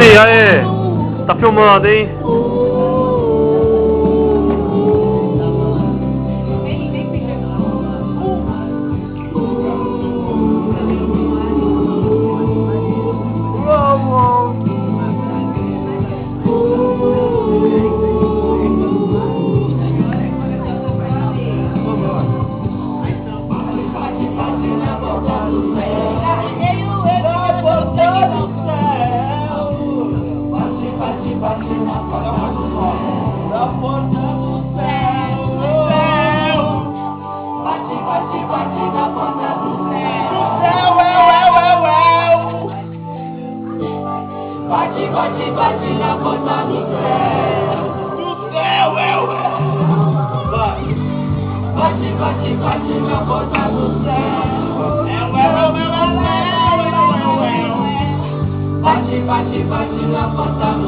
E aí? Tá filmando, hein? Bate, bate, bate na porta do céu. Do céu, bate, bate, bate na porta do céu. Bate, bate, bate na porta do céu.